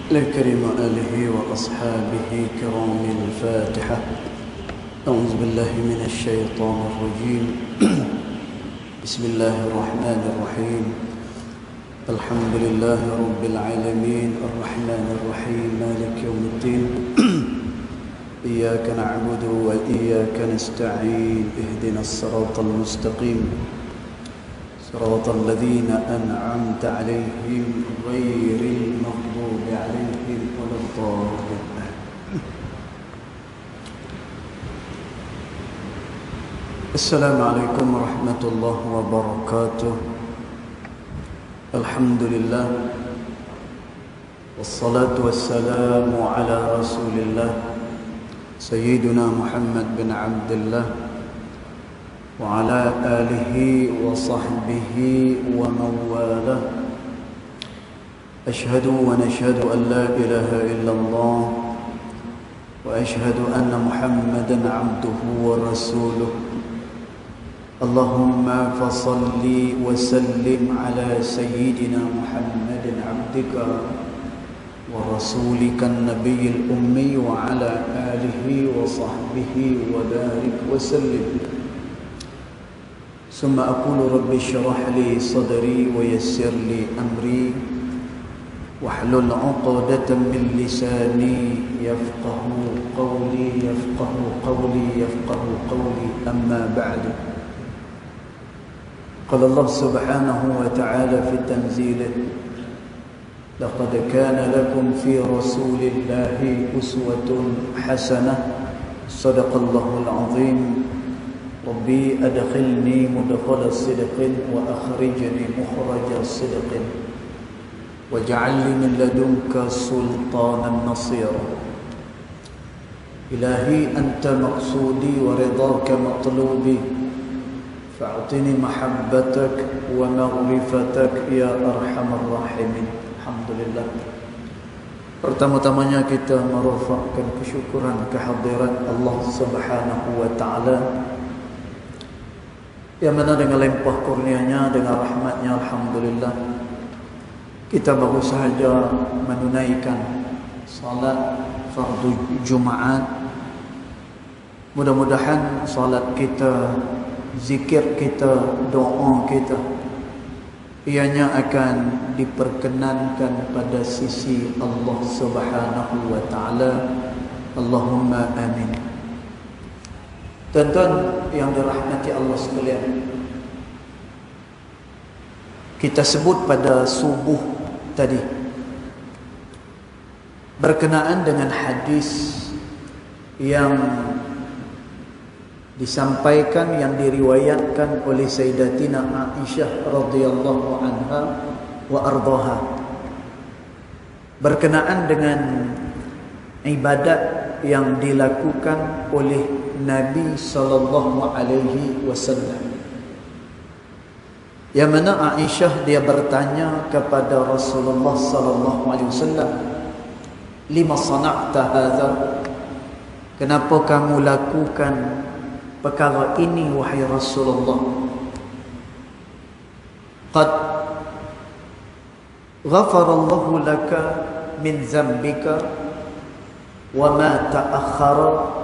لكريم آله وأصحابه كرام الفاتحة. أعوذ بالله من الشيطان الرجيم. بسم الله الرحمن الرحيم. الحمد لله رب العالمين الرحمن الرحيم مالك يوم الدين. إياك نعبد وإياك نستعين. اهدنا الصراط المستقيم صراط الذين أنعمت عليهم غير المغضوب عليهم ولا الضالين. السلام عليكم ورحمة الله وبركاته. الحمد لله والصلاة والسلام على رسول الله سيدنا محمد بن عبد الله وعلى آله وصحبه ومن والاه. أشهد ونشهد أن لا إله إلا الله وأشهد أن محمدا عبده ورسوله. اللهم فصل وسلم على سيدنا محمد عبدك ورسولك النبي الأمي وعلى آله وصحبه وبارك وسلم. ثم أقول رب اشرح لي صدري ويسر لي أمري واحلل عقدة من لساني يفقه قولي أما بعد. قال الله سبحانه وتعالى في تنزيله: لقد كان لكم في رسول الله أسوة حسنة. صدق الله العظيم. ربي أدخلني مدخل صدق وأخرجني مخرج صدق واجعل لي من لدنك سلطانا نصيرا. إلهي أنت مقصودي ورضاك مطلوبي فأعطني محبتك ومغفرتك يا أرحم الراحمين. Alhamdulillah. Pertama-tamanya kita merafakkan kesyukuran kehadiran Allah Subhanahu wa taala, yang mana dengan limpah kurnianya, dengan rahmatnya, alhamdulillah, kita baru sahaja menunaikan salat fardu Jumaat. Mudah-mudahan salat kita, zikir kita, doa kita, ianya akan diperkenankan pada sisi Allah Subhanahu wa taala. Allahumma amin. Tuan-tuan yang dirahmati Allah sekalian, kita sebut pada subuh tadi berkenaan dengan hadis yang disampaikan, yang diriwayatkan oleh Sayyidatina Aisyah radhiyallahu anha wa ardhaha, berkenaan dengan ibadat yang dilakukan oleh Nabi sallallahu alaihi wasallam, yang mana Aisyah dia bertanya kepada Rasulullah sallallahu alaihi wasallam, lima sana'ta hadza, kenapa kamu lakukan perkara ini wahai Rasulullah? Qad ghafarallahu laka min zambika wa ma ta'akhkhara,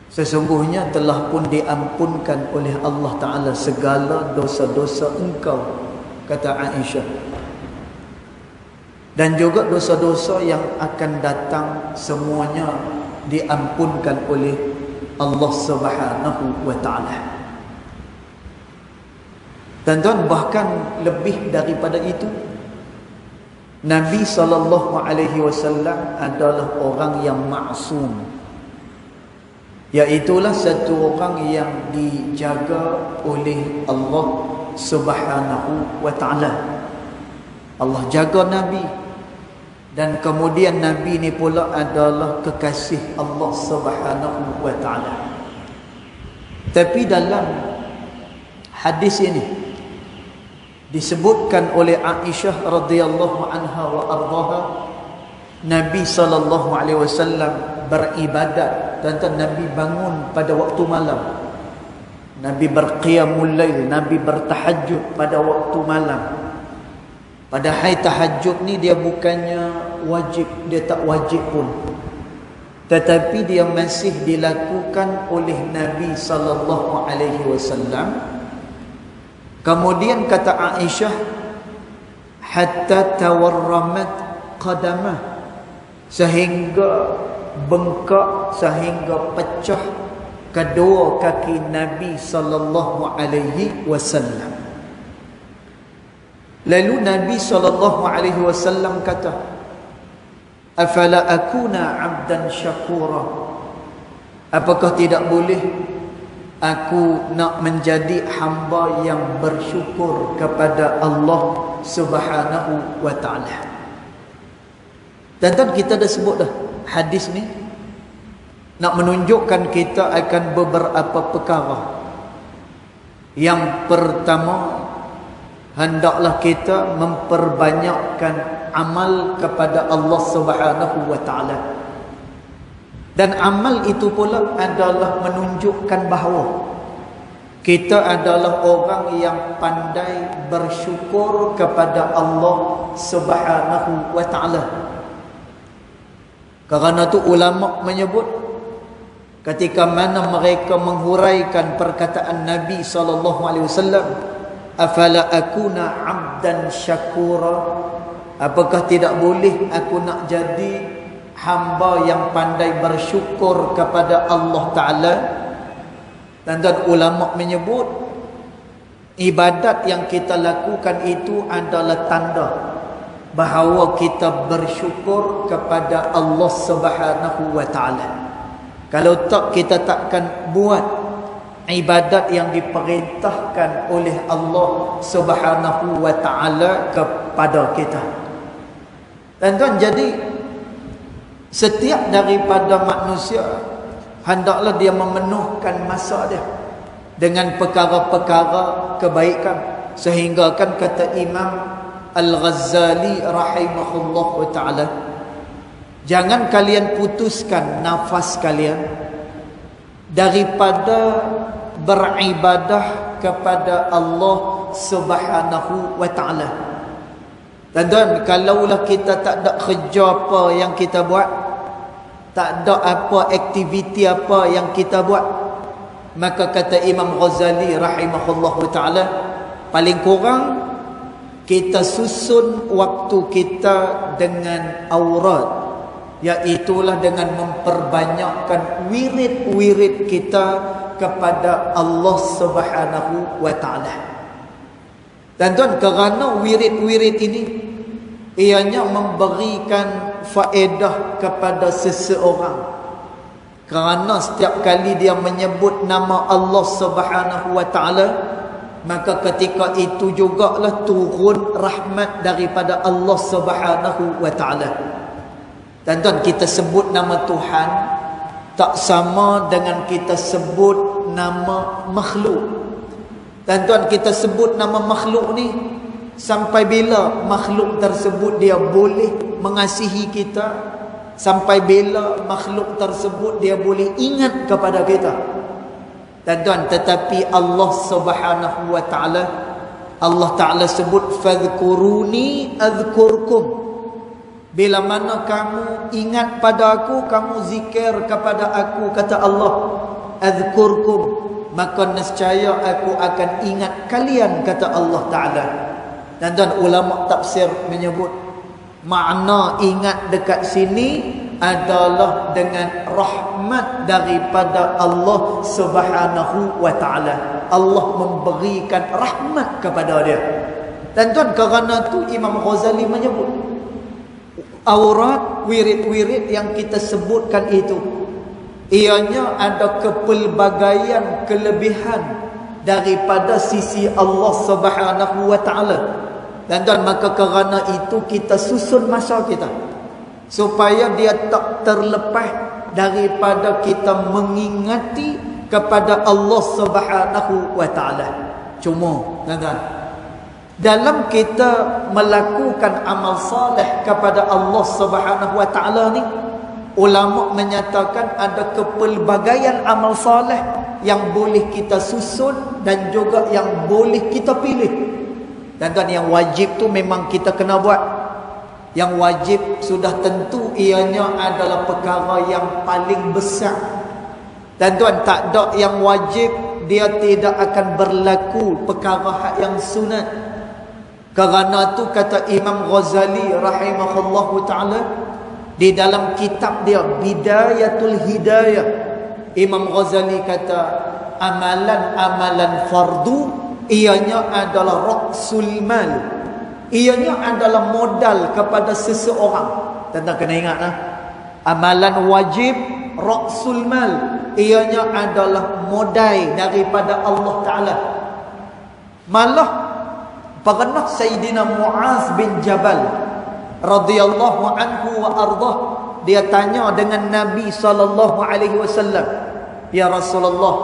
sesungguhnya telah pun diampunkan oleh Allah Ta'ala segala dosa-dosa engkau, kata Aisyah, dan juga dosa-dosa yang akan datang semuanya diampunkan oleh Allah Subhanahu wa ta'ala. Tuan-tuan, bahkan lebih daripada itu, Nabi sallallahu alaihi wasallam adalah orang yang maksum, iaitulah satu orang yang dijaga oleh Allah Subhanahu wa ta'ala. Allah jaga Nabi, dan kemudian Nabi ni pula adalah kekasih Allah Subhanahu wa ta'ala. Tapi dalam hadis ini disebutkan oleh Aisyah radhiyallahu anha wa ardhaha, Nabi sallallahu alaihi wasallam beribadat. Tuan-tuan, Nabi bangun pada waktu malam, Nabi berqiyamul lail, Nabi bertahajud pada waktu malam. Padahal tahajud ni dia bukannya wajib, dia tak wajib pun, tetapi dia masih dilakukan oleh Nabi sallallahu alaihi wasallam. Kemudian kata Aisyah, hatta tawarramat qadamah, sehingga bengkak, sehingga pecah kedua kaki Nabi sallallahu alaihi wasallam. Lalu Nabi SAW kata, afala akuna abdan syakura, apakah tidak boleh aku nak menjadi hamba yang bersyukur kepada Allah Subhanahu wa ta'ala. Dan kita dah sebut dah, hadis ni nak menunjukkan kita akan beberapa perkara. Yang pertama, hendaklah kita memperbanyakkan amal kepada Allah Subhanahu wa ta'ala. Dan amal itu pula adalah menunjukkan bahawa kita adalah orang yang pandai bersyukur kepada Allah Subhanahu wa ta'ala. Kerana itu ulama menyebut, ketika mana mereka menghuraikan perkataan Nabi SAW, afala akuna abdan syakura, apakah tidak boleh aku nak jadi hamba yang pandai bersyukur kepada Allah Ta'ala. Dan ulama menyebut, ibadat yang kita lakukan itu adalah tanda bahawa kita bersyukur kepada Allah Subhanahu wa ta'ala. Kalau tak, kita takkan buat ibadat yang diperintahkan oleh Allah Subhanahu wa ta'ala kepada kita. Dan jadi setiap daripada manusia hendaklah dia memenuhkan masa dia dengan perkara-perkara kebaikan, sehingga kan kata Imam Al-Ghazali rahimahullah ta'ala, jangan kalian putuskan nafas kalian daripada beribadah kepada Allah Subhanahu wa ta'ala. Dan kalaulah kita tak ada kerja apa yang kita buat, tak ada apa aktiviti apa yang kita buat, maka kata Imam Ghazali rahimahullah ta'ala, paling kurang kita susun waktu kita dengan aurat, iaitulah dengan memperbanyakkan wirid-wirid kita kepada Allah Subhanahu wa ta'ala. Dan kerana wirid-wirid ini ianya memberikan faedah kepada seseorang, kerana setiap kali dia menyebut nama Allah Subhanahu wa ta'ala, maka ketika itu jugalah turun rahmat daripada Allah Subhanahu wa ta'ala. Dan kita sebut nama Tuhan tak sama dengan kita sebut nama makhluk. Dan kita sebut nama makhluk ni, sampai bila makhluk tersebut dia boleh mengasihi kita, sampai bila makhluk tersebut dia boleh ingat kepada kita. Dan tetapi Allah Subhanahu wa ta'ala, Allah Ta'ala sebut, fadhkuruni adhkurkum, bila mana kamu ingat pada aku, kamu zikir kepada aku, kata Allah, adhkurkum, maka nescaya aku akan ingat kalian, kata Allah Ta'ala. Dan ulama tafsir menyebut, makna ingat dekat sini adalah dengan rahmat daripada Allah Subhanahu wa ta'ala. Allah memberikan rahmat kepada dia. Dan kerana tu Imam Ghazali menyebut, aurat, wirid-wirid yang kita sebutkan itu, ianya ada kepelbagaian kelebihan daripada sisi Allah Subhanahu wa ta'ala. Dan maka kerana itu kita susun masa kita supaya dia tak terlepas daripada kita mengingati kepada Allah Subhanahu wa ta'ala. Cuma dalam kita melakukan amal saleh kepada Allah Subhanahu wa ta'ala ni, ulama menyatakan ada kepelbagaian amal saleh yang boleh kita susun dan juga yang boleh kita pilih. Tuan-tuan, yang wajib tu memang kita kena buat. Yang wajib sudah tentu ianya adalah perkara yang paling besar. Tuan-tuan, tak ada yang wajib dia tidak akan berlaku perkara yang sunat. Kerana tu kata Imam Ghazali rahimahullahu ta'ala di dalam kitab dia Bidayatul Hidayah, Imam Ghazali kata amalan-amalan fardu ianya adalah ra'sul mal, ianya adalah modal kepada seseorang. Tuan-tuan kena ingat lah, amalan wajib ra'sul mal, ianya adalah modal daripada Allah Ta'ala. Malah pernah Sayyidina Muaz bin Jabal radhiyallahu anhu wa ardah, dia tanya dengan Nabi sallallahu alaihi wasallam, ya Rasulullah,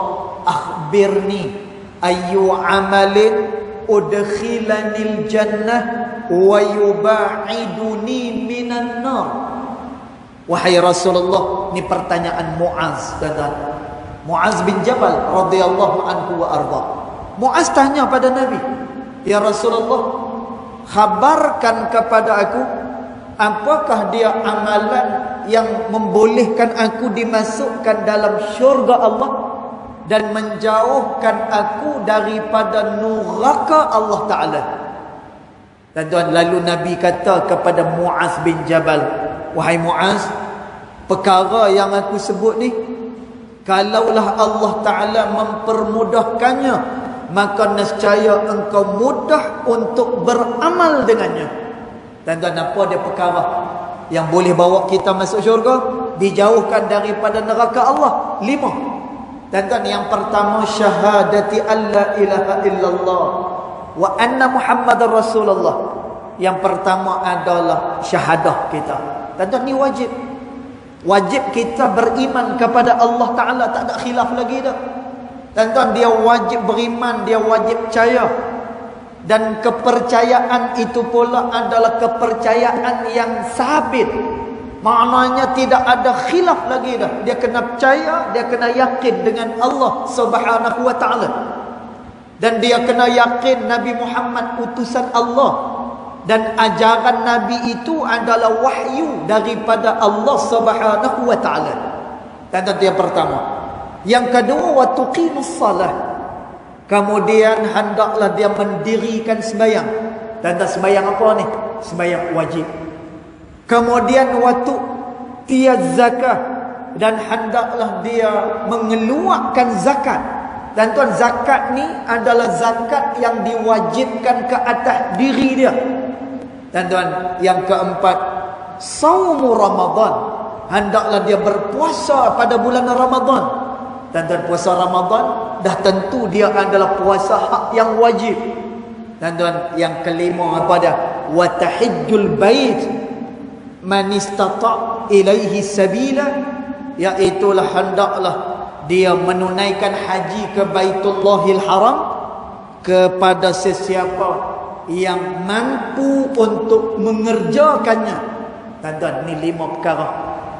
akhbirni ayyu amalin udkhilanil jannah wa yuba'iduni minan nar. Wahai Rasulullah, ini pertanyaan Muaz, kata Muaz bin Jabal radhiyallahu anhu wa arda. Muaz tanya pada Nabi, ya Rasulullah, khabarkan kepada aku, apakah dia amalan yang membolehkan aku dimasukkan dalam syurga Allah dan menjauhkan aku daripada neraka Allah Ta'ala. Tuan-tuan, lalu Nabi kata kepada Muaz bin Jabal, wahai Muaz, perkara yang aku sebut ni, kalaulah Allah Ta'ala mempermudahkannya, maka nescaya engkau mudah untuk beramal dengannya. Tuan-tuan, apa dia perkara yang boleh bawa kita masuk syurga, dijauhkan daripada neraka Allah? 5. Tuan-tuan, yang pertama, syahadati alla ilaha illallah wa anna Muhammadar Rasulullah. Yang pertama adalah syahadah kita. Tuan-tuan, ni wajib. Wajib kita beriman kepada Allah Ta'ala, tak ada khilaf lagi dah. Tuan-tuan, dia wajib beriman, dia wajib percaya. Dan kepercayaan itu pula adalah kepercayaan yang sabit. Maknanya tidak ada khilaf lagi dah. Dia kena percaya, dia kena yakin dengan Allah Subhanahu wa ta'ala. Dan dia kena yakin Nabi Muhammad utusan Allah. Dan ajaran Nabi itu adalah wahyu daripada Allah Subhanahu wa ta'ala. Tuan-tuan, yang pertama. Yang kedua, wa tuqimus salah. Kemudian hendaklah dia mendirikan sembahyang. Tuan-tuan, sembahyang apa ni? Sembahyang wajib. Kemudian waktu tiaz zakah, dan hendaklah dia mengeluarkan zakat. Dan tuan, zakat ni adalah zakat yang diwajibkan ke atas diri dia. Dan tuan, yang keempat, saumu Ramadan, hendaklah dia berpuasa pada bulan Ramadan. Dan tuan, puasa Ramadan dah tentu dia adalah puasa hak yang wajib. Dan tuan, yang kelima apa dia? Wa tahijjul bait man istata' ilaihi sabila, iaitulah hendaklah dia menunaikan haji ke Baitullahil Haram kepada sesiapa yang mampu untuk mengerjakannya. Tuan-tuan, ni 5 perkara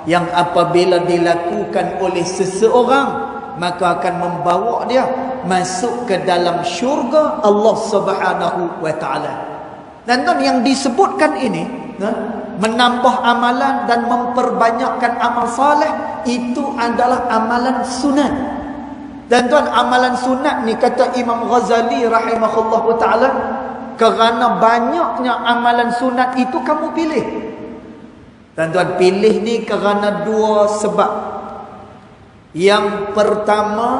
yang apabila dilakukan oleh seseorang, maka akan membawa dia masuk ke dalam syurga Allah Subhanahu wa ta'ala. Dan tuan, yang disebutkan ini, menambah amalan dan memperbanyakkan amal saleh, itu adalah amalan sunat. Dan tuan, amalan sunat ni kata Imam Ghazali rahimahullahu ta'ala, kerana banyaknya amalan sunat itu kamu pilih. Dan tuan, pilih ni kerana 2 sebab. Yang pertama,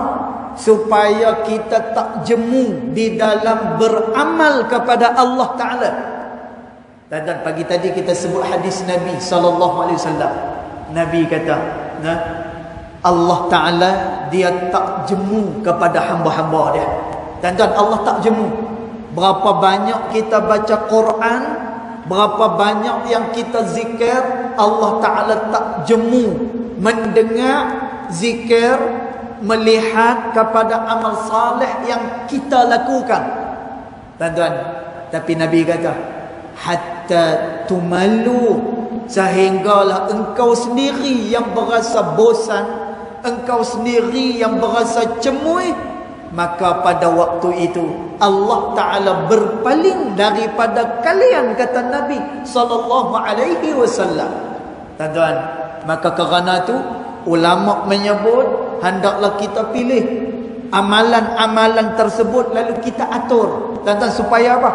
supaya kita tak jemu di dalam beramal kepada Allah Ta'ala. Dan pagi tadi kita sebut hadis Nabi SAW. Nabi kata, Allah Ta'ala dia tak jemu kepada hamba-hamba dia. Dan Allah tak jemu. Berapa banyak kita baca Quran, berapa banyak yang kita zikir, Allah Ta'ala tak jemu mendengar zikir, melihat kepada amal saleh yang kita lakukan. Tuan-tuan, tapi Nabi kata, hatta tumallu, sehinggalah engkau sendiri yang berasa bosan, engkau sendiri yang berasa cemui maka pada waktu itu Allah Ta'ala berpaling daripada kalian, kata Nabi sallallahu alaihi wasallam. Tuan-tuan, maka kerana itu ulama menyebut hendaklah kita pilih amalan-amalan tersebut lalu kita atur. Tuan-tuan, supaya apa?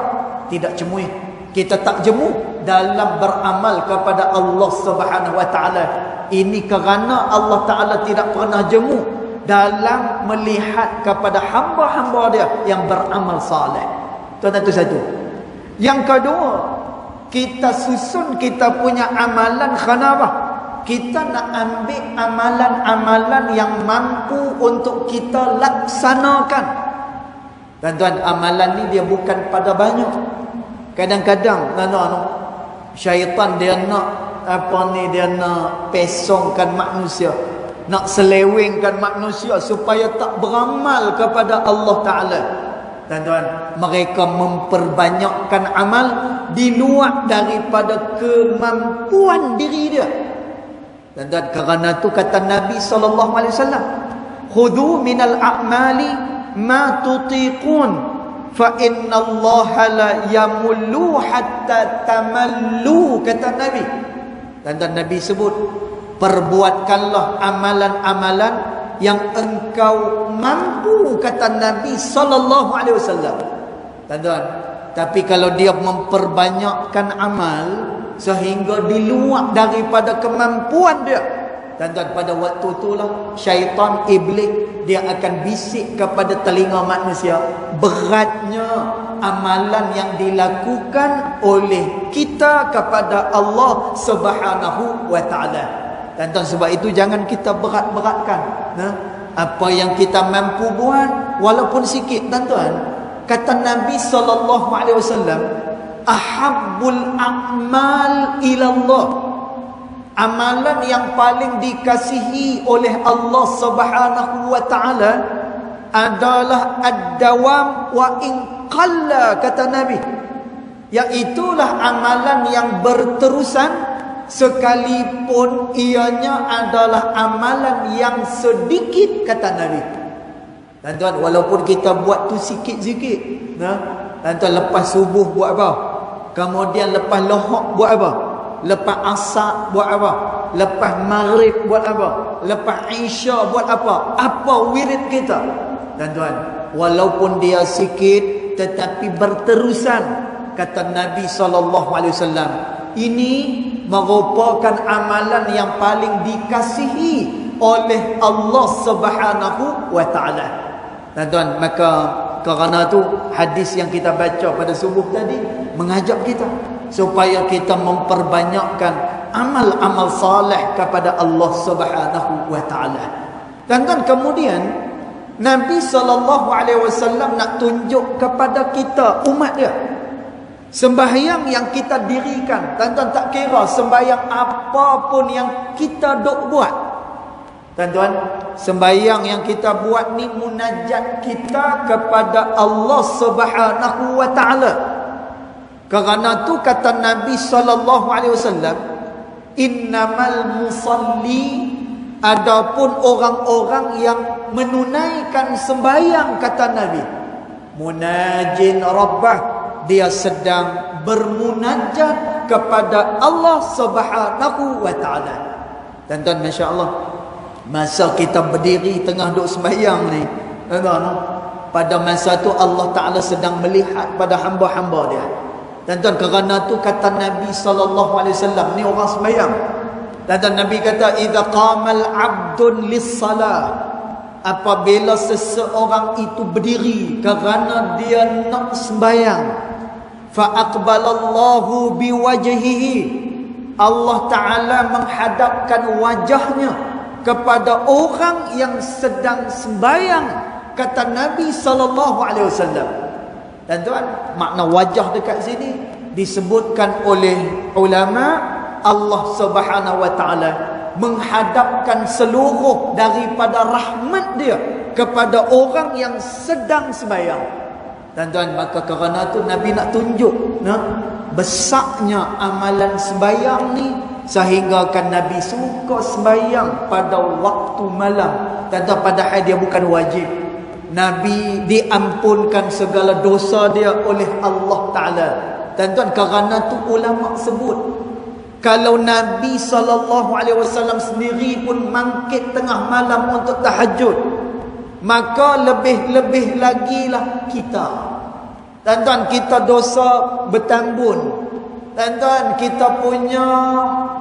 Tidak cemui. Kita tak jemu dalam beramal kepada Allah Subhanahu wa taala. Ini kerana Allah Ta'ala tidak pernah jemu dalam melihat kepada hamba-hamba dia yang beramal saleh. Tuan-tuan, itu satu. Yang kedua, kita susun kita punya amalan kerana apa? Kita nak ambil amalan-amalan yang mampu untuk kita laksanakan. Tuan-tuan, amalan ni dia bukan pada banyak. Kadang-kadang syaitan dia nak dia nak pesongkan manusia, nak selewengkan manusia supaya tak beramal kepada Allah Ta'ala. Tuan-tuan, mereka memperbanyakkan amal di luar daripada kemampuan diri dia. Tuan-tuan, kerana itu kata Nabi SAW, khudhu minal a'mali ma tutiqun fa inna Allah la yamullu hatta tamallu, kata Nabi. Dan Nabi sebut, perbuatkanlah amalan-amalan yang engkau mampu, kata Nabi sallallahu alaihi wasallam. Tuan-tuan, tapi kalau dia memperbanyakkan amal sehingga di luar daripada kemampuan dia, tuan-tuan, pada waktu itulah syaitan, iblis, dia akan bisik kepada telinga manusia beratnya amalan yang dilakukan oleh kita kepada Allah Subhanahu wa taala. Tuan-tuan, sebab itu jangan kita berat-beratkan apa yang kita mampu buat walaupun sikit. Tuan-tuan, kata Nabi sallallahu alaihi wasallam, ahabbul a'mal ila Allah, amalan yang paling dikasihi oleh Allah Subhanahu wa taala adalah ad-dawam wa in qalla, kata Nabi, iaitulah amalan yang berterusan sekalipun ianya adalah amalan yang sedikit, kata Nabi. Tuan-tuan, walaupun kita buat tu sikit-sikit, tuan-tuan, lepas subuh buat apa? Kemudian lepas lohok buat apa? Lepas asar buat apa? Lepas maghrib buat apa? Lepas isya buat apa? Apa wirid kita? Tuan-tuan, walaupun dia sikit tetapi berterusan, kata Nabi SAW, ini merupakan amalan yang paling dikasihi oleh Allah Subhanahu wa taala. Tuan-tuan, maka kerana itu hadis yang kita baca pada subuh tadi mengajak kita supaya kita memperbanyakkan amal-amal saleh kepada Allah Subhanahu wa taala. Tuan-tuan, kemudian Nabi SAW nak tunjuk kepada kita, umat dia, sembahyang yang kita dirikan. Tuan-tuan, tak kira sembahyang apapun yang kita dok buat. Tuan-tuan, sembahyang yang kita buat ni munajat kita kepada Allah Subhanahu wa taala. Kerana tu kata Nabi SAW, innamal musalli, adapun orang-orang yang menunaikan sembahyang, kata Nabi, munajin rabbah, dia sedang bermunajat kepada Allah Subhanahu wa taala. Tuan-tuan, masya-Allah, masa kita berdiri tengah duk sembahyang ni, tuan-tuan, pada masa tu Allah Taala sedang melihat pada hamba-hamba dia. Tuan-tuan, kerana tu kata Nabi SAW, ni orang sembahyang. Dan Nabi kata, idza qamal 'abdun lis-salah, apabila seseorang itu berdiri kerana dia nak sembahyang, fa aqbalallahu biwajhihi, Allah Taala menghadapkan wajahnya kepada orang yang sedang sembahyang, kata Nabi SAW. Tuan-tuan, makna wajah dekat sini disebutkan oleh ulama, Allah Subhanahu wa taala menghadapkan seluruh daripada rahmat dia kepada orang yang sedang sembahyang. Tuan-tuan, maka kerana tu Nabi nak tunjuk besarnya amalan sembahyang ni, sehingga kan Nabi suka sembahyang pada waktu malam. Tuan-tuan, padahal dia bukan wajib. Nabi diampunkan segala dosa dia oleh Allah Ta'ala. Tuan-tuan, kerana tu ulama sebut, kalau Nabi SAW sendiri pun mangkit tengah malam untuk tahajud, maka lebih-lebih lagi lah kita. Tuan-tuan, kita dosa bertambun. Tuan-tuan, kita punya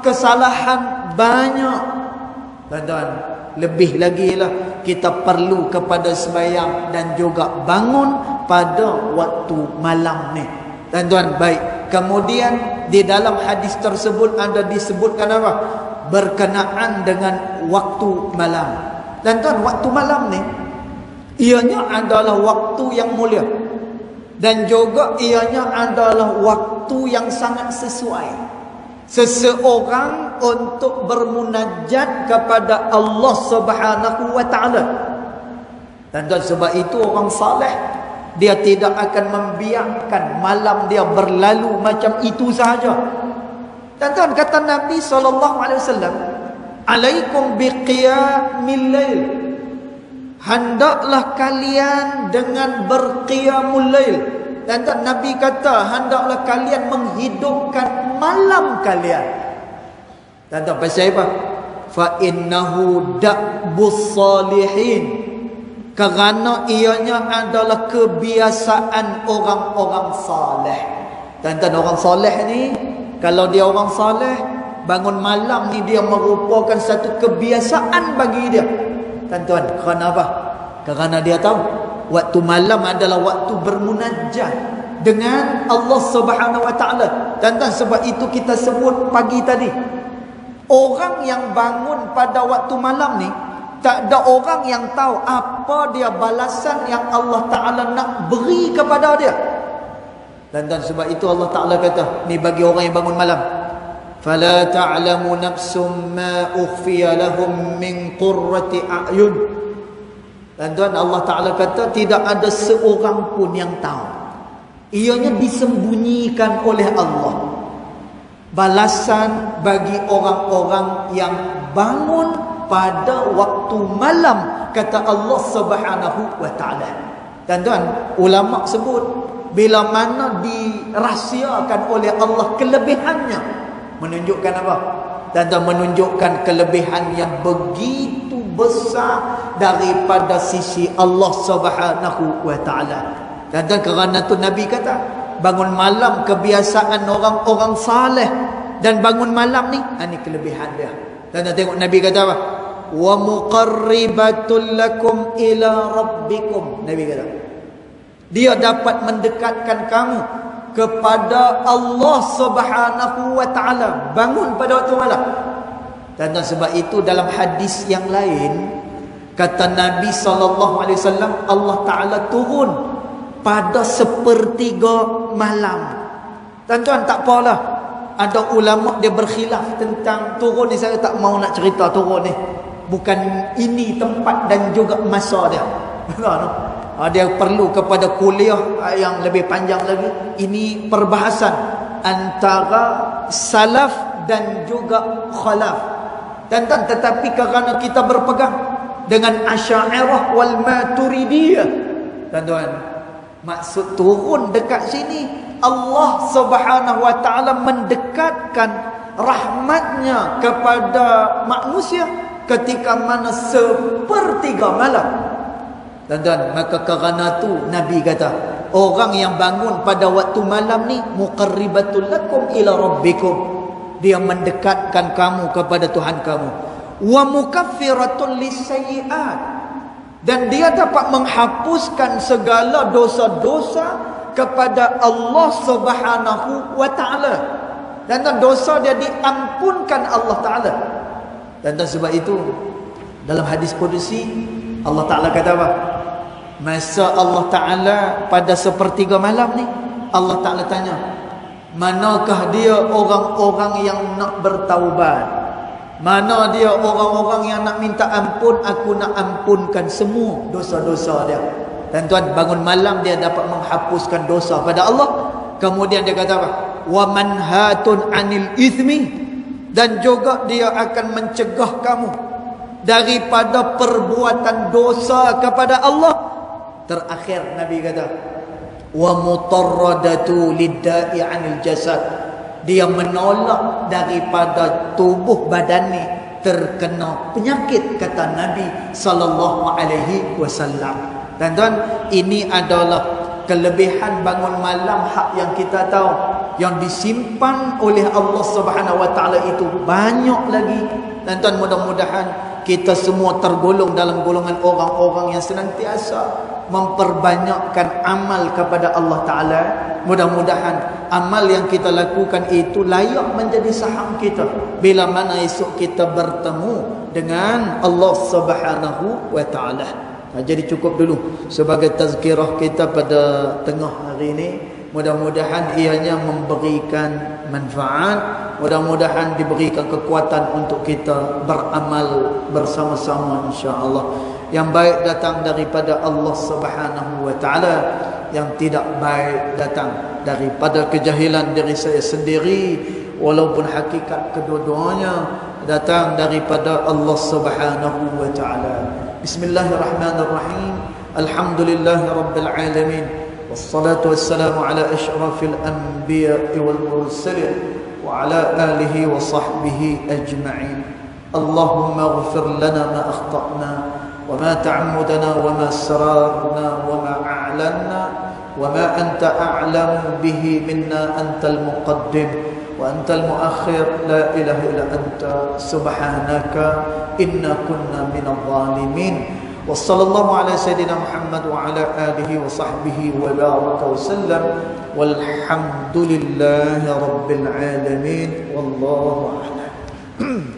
kesalahan banyak. Tuan-tuan, lebih lagi lah kita perlu kepada sembahyang dan juga bangun pada waktu malam ni. Tuan-tuan, baik. Kemudian di dalam hadis tersebut ada disebutkan apa? Berkenaan dengan waktu malam. Tuan-tuan, waktu malam ni ianya adalah waktu yang mulia, dan juga ianya adalah waktu yang sangat sesuai seseorang untuk bermunajat kepada Allah Subhanahu wa Ta'ala. Dan sebab itu orang saleh, dia tidak akan membiarkan malam dia berlalu macam itu sahaja. Tuan-tuan, kata Nabi SAW, alaikum biqiyamil lail, hendaklah kalian dengan berqiyamul lail. Dan Nabi kata, hendaklah kalian menghidupkan malam kalian. Dan pasal apa? Fa innahu da'bus salihin, kerana ianya adalah kebiasaan orang-orang saleh. Dan orang saleh ni, kalau dia orang saleh, bangun malam ni dia merupakan satu kebiasaan bagi dia. Tuan-tuan, kerana apa? Kerana dia tahu waktu malam adalah waktu bermunajat dengan Allah Subhanahu wa Ta'ala. Dan sebab itu kita sebut pagi tadi, orang yang bangun pada waktu malam ni, tak ada orang yang tahu apa dia balasan yang Allah Ta'ala nak beri kepada dia. Dan sebab itu Allah Ta'ala kata, ni bagi orang yang bangun malam, fala ta'lamu nafsum ma ukhfiya lahum min qurrati a'yun. Dan Allah Ta'ala kata, tidak ada seorang pun yang tahu, ianya disembunyikan oleh Allah, balasan bagi orang-orang yang bangun pada waktu malam, kata Allah Subhanahu wa Ta'ala. Dan ulama sebut, bila mana dirahsiakan oleh Allah kelebihannya, menunjukkan apa? Dan menunjukkan kelebihan yang begitu besar daripada sisi Allah Subhanahu wa Ta'ala. Dan kerana tu Nabi kata, bangun malam kebiasaan orang-orang saleh, dan bangun malam ni, ini kelebihan dia. Dan tengok Nabi kata apa? Wa muqarribatul lakum ila rabbikum. Nabi kata, dia dapat mendekatkan kamu kepada Allah Subhanahu wa Ta'ala, bangun pada waktu malam. Dan sebab itu dalam hadis yang lain, kata Nabi SAW, Allah Ta'ala turun pada sepertiga malam. Tuan-tuan, tak apalah, ada ulama dia berkhilaf tentang turun ni. Saya tak mau nak cerita turun ni, bukan ini tempat dan juga masa dia. Dia perlu kepada kuliah yang lebih panjang lagi. Ini perbahasan antara salaf dan juga khalaf. Dan tetapi kerana kita berpegang dengan Asy'ariyah wal Maturidiyah, tuan-tuan, maksud turun dekat sini, Allah Subhanahu wa Ta'ala mendekatkan rahmatnya kepada manusia ketika mana sepertiga malam. Tuan-tuan, maka kerana tu Nabi kata, orang yang bangun pada waktu malam ni, muqarribatul lakum ila rabbikum, dia mendekatkan kamu kepada Tuhan kamu. Wa mukaffiratul lisayyi'at, dan dia dapat menghapuskan segala dosa-dosa kepada Allah Subhanahu wa Ta'ala. Dan dosa dia diampunkan Allah Ta'ala. Dan sebab itu dalam hadis Qudusi, Allah Ta'ala kata apa? Masa Allah Ta'ala pada sepertiga malam ni, Allah Ta'ala tanya, manakah dia orang-orang yang nak bertaubat? Mana dia orang-orang yang nak minta ampun? Aku nak ampunkan semua dosa-dosa dia. Dan tuan, bangun malam dia dapat menghapuskan dosa pada Allah. Kemudian dia kata apa? Wa manhatun anil ithmi, dan juga dia akan mencegah kamu daripada perbuatan dosa kepada Allah. Terakhir Nabi kata, wa mutarradatu lidda'i 'anil jasad. Dia menolak daripada tubuh badan ni terkena penyakit, kata Nabi sallallahu alaihi wasallam. Tuan-tuan, ini adalah kelebihan bangun malam hak yang kita tahu, yang disimpan oleh Allah Subhanahu wa taala itu banyak lagi. Tuan-tuan, mudah-mudahan kita semua tergolong dalam golongan orang-orang yang senantiasa memperbanyakkan amal kepada Allah Ta'ala. Mudah-mudahan amal yang kita lakukan itu layak menjadi saham kita bila mana esok kita bertemu dengan Allah Subhanahu wa Ta'ala. Jadi cukup dulu sebagai tazkirah kita pada tengah hari ini. Mudah-mudahan ianya memberikan manfaat, mudah-mudahan diberikan kekuatan untuk kita beramal bersama-sama insya-Allah. Yang baik datang daripada Allah Subhanahu wa taala, yang tidak baik datang daripada kejahilan diri saya sendiri, walaupun hakikat kedua-duanya datang daripada Allah Subhanahu wa taala. Bismillahirrahmanirrahim. Alhamdulillahirabbil alamin. Wassalatu wassalamu ala asyrafil anbiya'i wal mursalin wa ala alihi wa sahbihi ajma'in. Allahumma ighfir lana ma akhta'na وما تعمدنا وما سرارنا وما أعلنا وما أنت أعلم به منا. أنت المقدم وأنت المؤخر، لا إله إلا أنت سبحانك إنا كنا من الظالمين. وصلى الله على سيدنا محمد وعلى آله وصحبه وبارك وسلم، والحمد لله رب العالمين، والله أعلم.